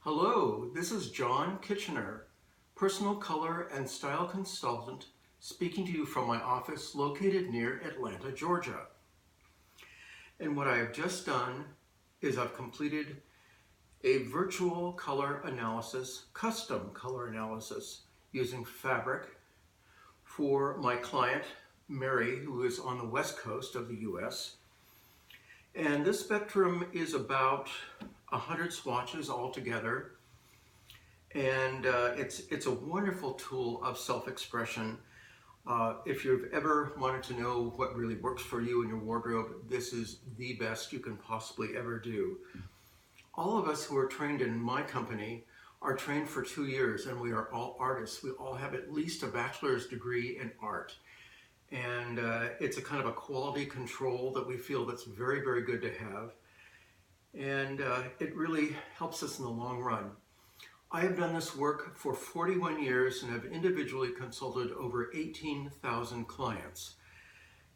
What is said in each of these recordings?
Hello, this is John Kitchener, personal color and style consultant, speaking to you from my office located near Atlanta, Georgia. And what I have just done is I've completed a virtual color analysis, custom color analysis using fabric for my client, Mary, who is on the west coast of the US. And this spectrum is about 100 swatches altogether. And it's a wonderful tool of self-expression. If you've ever wanted to know what really works for you in your wardrobe, this is the best you can possibly ever do. All of us who are trained in my company are trained for 2 years, and we are all artists. We all have at least a bachelor's degree in art. And it's a kind of a quality control that we feel that's very, very good to have. And it really helps us in the long run. I have done this work for 41 years and have individually consulted over 18,000 clients.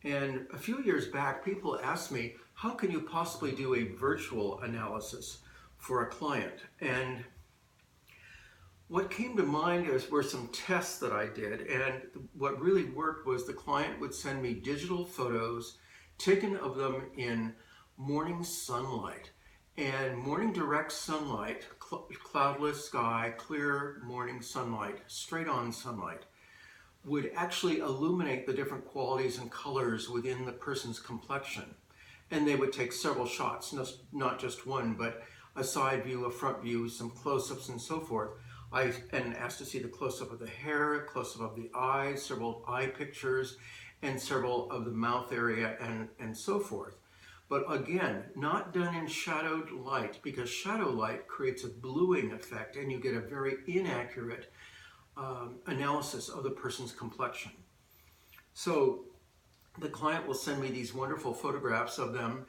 And a few years back, people asked me, how can you possibly do a virtual analysis for a client? And what came to mind were some tests that I did, and what really worked was the client would send me digital photos taken of them in morning sunlight. And morning direct sunlight, cloudless sky, clear morning sunlight, straight on sunlight, would actually illuminate the different qualities and colors within the person's complexion. And they would take several shots, not just one, but a side view, a front view, some close-ups and so forth. And asked to see the close-up of the hair, close-up of the eyes, several eye pictures, and several of the mouth area and so forth. But again, not done in shadowed light, because shadow light creates a bluing effect and you get a very inaccurate analysis of the person's complexion. So the client will send me these wonderful photographs of them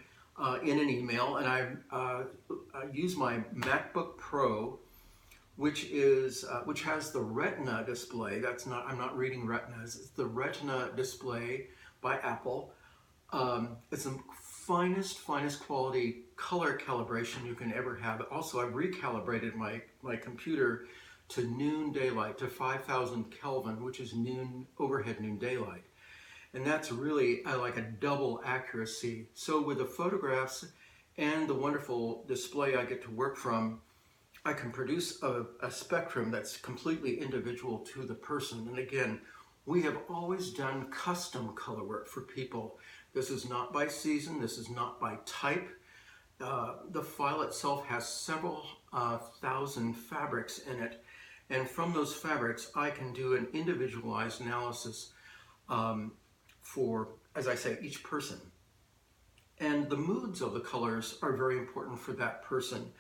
in an email, and I use my MacBook Pro, which has the Retina display. I'm not reading Retinas. It's the Retina display by Apple. It's the finest quality color calibration you can ever have. Also, I've recalibrated my computer to noon daylight, to 5,000 Kelvin, which is overhead noon daylight. And that's really like a double accuracy. So with the photographs and the wonderful display I get to work from, I can produce a spectrum that's completely individual to the person. And again, we have always done custom color work for people. This is not by season, this is not by type. The file itself has several thousand fabrics in it. And from those fabrics, I can do an individualized analysis for, as I say, each person. And the moods of the colors are very important for that person.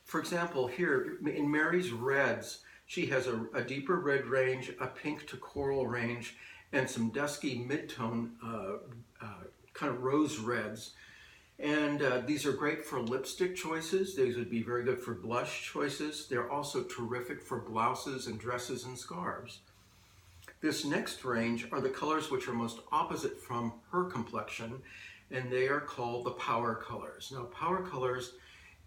For example, here in Mary's reds, she has a deeper red range, a pink to coral range, and some dusky mid-tone kind of rose reds. And these are great for lipstick choices. These would be very good for blush choices. They're also terrific for blouses and dresses and scarves. This next range are the colors which are most opposite from her complexion, and they are called the power colors. Now, power colors,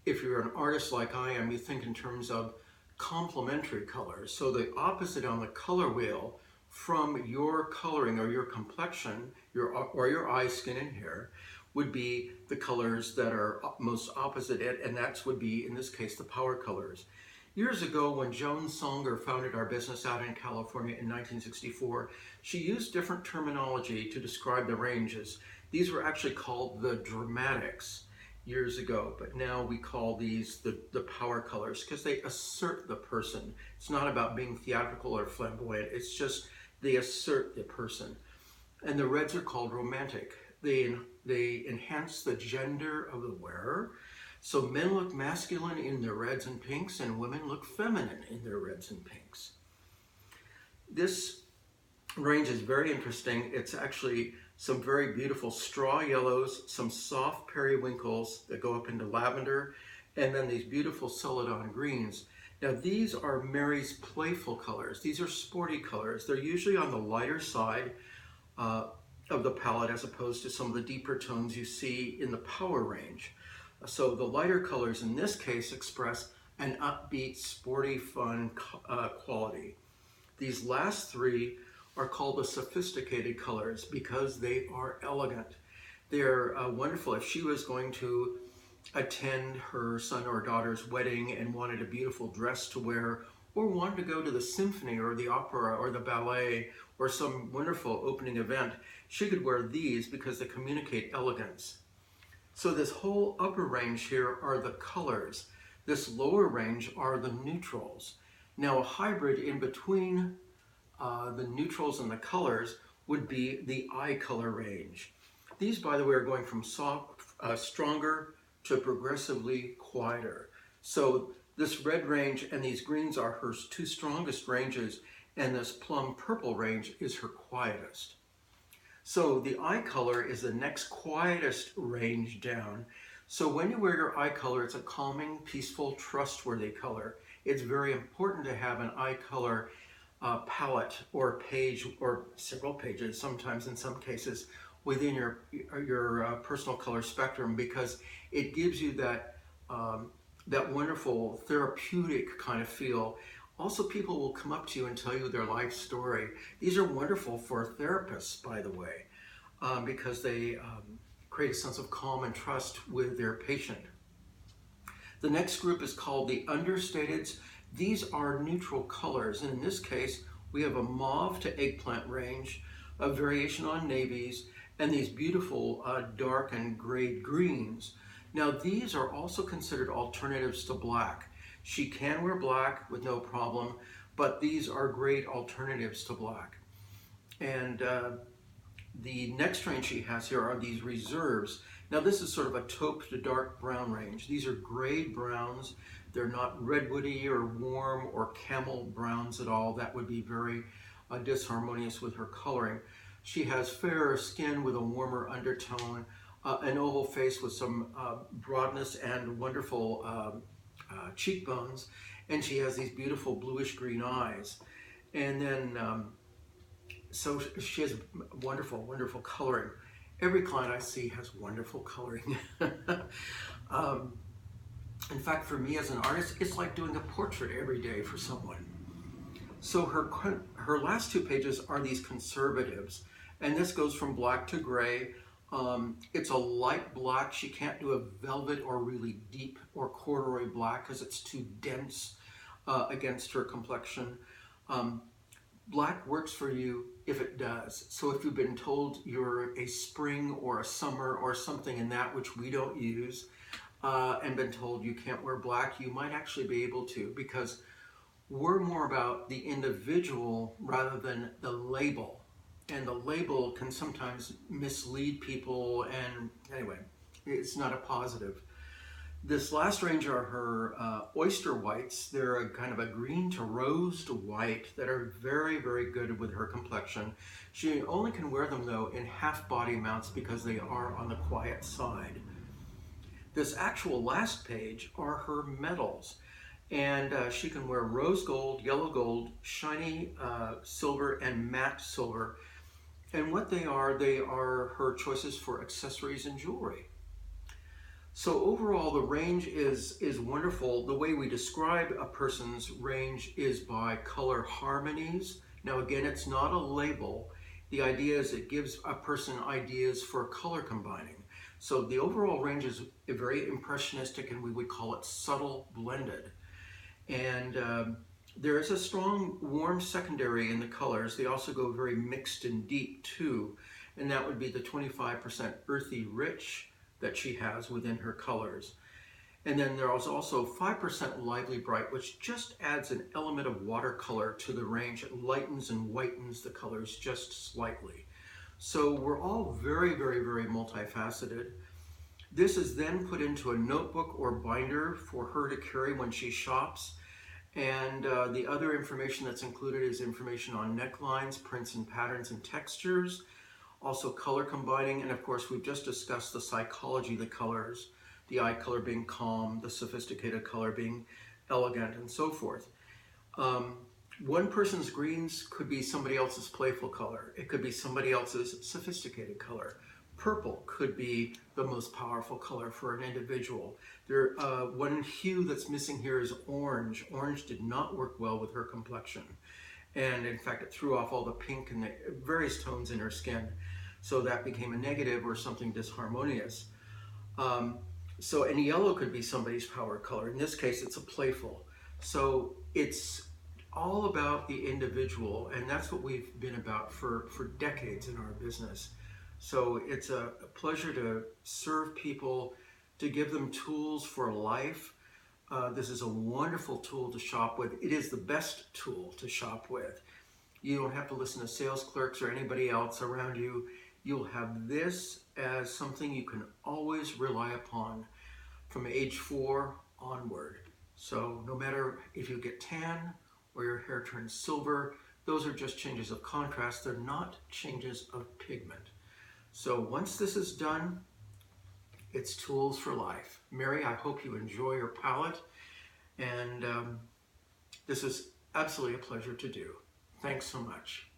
if you're an artist like I am, you think in terms of complementary colors. So the opposite on the color wheel from your coloring or your complexion, or your eye, skin, and hair, would be the colors that are most opposite it, and that would be, in this case, the power colors. Years ago, when Joan Songer founded our business out in California in 1964, she used different terminology to describe the ranges. These were actually called the dramatics years ago, but now we call these the power colors because they assert the person. It's not about being theatrical or flamboyant, it's just they assert the person. And the reds are called romantic. They enhance the gender of the wearer. So men look masculine in their reds and pinks, and women look feminine in their reds and pinks. This range is very interesting. It's actually some very beautiful straw yellows, some soft periwinkles that go up into lavender, and then these beautiful celadon greens. Now these are Mary's playful colors. These are sporty colors. They're usually on the lighter side of the palette as opposed to some of the deeper tones you see in the power range. So the lighter colors in this case express an upbeat, sporty, fun quality. These last three are called the sophisticated colors because they are elegant. They're wonderful. If she was going to attend her son or daughter's wedding and wanted a beautiful dress to wear, or wanted to go to the symphony or the opera or the ballet or some wonderful opening event, she could wear these because they communicate elegance. So this whole upper range here are the colors. This lower range are the neutrals. Now a hybrid in between the neutrals and the colors would be the eye color range. These, by the way, are going from stronger to progressively quieter. So this red range and these greens are her two strongest ranges, and this plum purple range is her quietest. So the eye color is the next quietest range down. So when you wear your eye color, it's a calming, peaceful, trustworthy color. It's very important to have an eye color palette or page or several pages, sometimes in some cases, within your personal color spectrum, because it gives you that that wonderful therapeutic kind of feel. Also, people will come up to you and tell you their life story. These are wonderful for therapists, by the way, because they create a sense of calm and trust with their patient. The next group is called the understateds. These are neutral colors, and in this case, we have a mauve to eggplant range, a variation on navies, and these beautiful dark and grayed greens. Now, these are also considered alternatives to black. She can wear black with no problem, but these are great alternatives to black. And the next range she has here are these reserves. Now, this is sort of a taupe to dark brown range. These are grayed browns. They're not redwoody or warm or camel browns at all. That would be very disharmonious with her coloring. She has fairer skin with a warmer undertone, an oval face with some broadness and wonderful cheekbones, and she has these beautiful bluish green eyes. And then, so she has wonderful, wonderful coloring. Every client I see has wonderful coloring. In fact, for me as an artist, it's like doing a portrait every day for someone. So her last two pages are these conservatives, and this goes from black to gray. It's a light black. She can't do a velvet or really deep or corduroy black because it's too dense against her complexion. Black works for you if it does. So if you've been told you're a spring or a summer or something in that which we don't use, and been told you can't wear black, you might actually be able to, because we're more about the individual rather than the label. And the label can sometimes mislead people, and anyway, it's not a positive. This last range are her oyster whites. They're a kind of a green to rose to white that are very, very good with her complexion. She only can wear them though in half body amounts because they are on the quiet side. This actual last page are her metals. And she can wear rose gold, yellow gold, shiny silver, and matte silver. And what they are her choices for accessories and jewelry. So overall, the range is wonderful. The way we describe a person's range is by color harmonies. Now again, it's not a label. The idea is it gives a person ideas for color combining. So the overall range is very impressionistic, and we would call it subtle blended. And there is a strong warm secondary in the colors. They also go very mixed and deep too, and that would be the 25% earthy rich that she has within her colors. And then there is also 5% lively bright, which just adds an element of watercolor to the range. It lightens and whitens the colors just slightly. So we're all very, very, very multifaceted. This is then put into a notebook or binder for her to carry when she shops. And the other information that's included is information on necklines, prints and patterns and textures, also color combining, and of course we've just discussed the psychology of the colors, the eye color being calm, the sophisticated color being elegant, and so forth. One person's greens could be somebody else's playful color. It could be somebody else's sophisticated color. Purple could be the most powerful color for an individual. One hue that's missing here is orange. Orange did not work well with her complexion. And in fact, it threw off all the pink and the various tones in her skin. So that became a negative or something disharmonious. And yellow could be somebody's power color. In this case, it's a playful. So it's all about the individual, and that's what we've been about for decades in our business. So it's a pleasure to serve people, to give them tools for life. This is a wonderful tool to shop with. It is the best tool to shop with. You don't have to listen to sales clerks or anybody else around you. You'll have this as something you can always rely upon from age 4 onward. So no matter if you get tan or your hair turns silver, those are just changes of contrast. They're not changes of pigment. So once this is done, it's tools for life. Mary, I hope you enjoy your palette, and this is absolutely a pleasure to do. Thanks so much.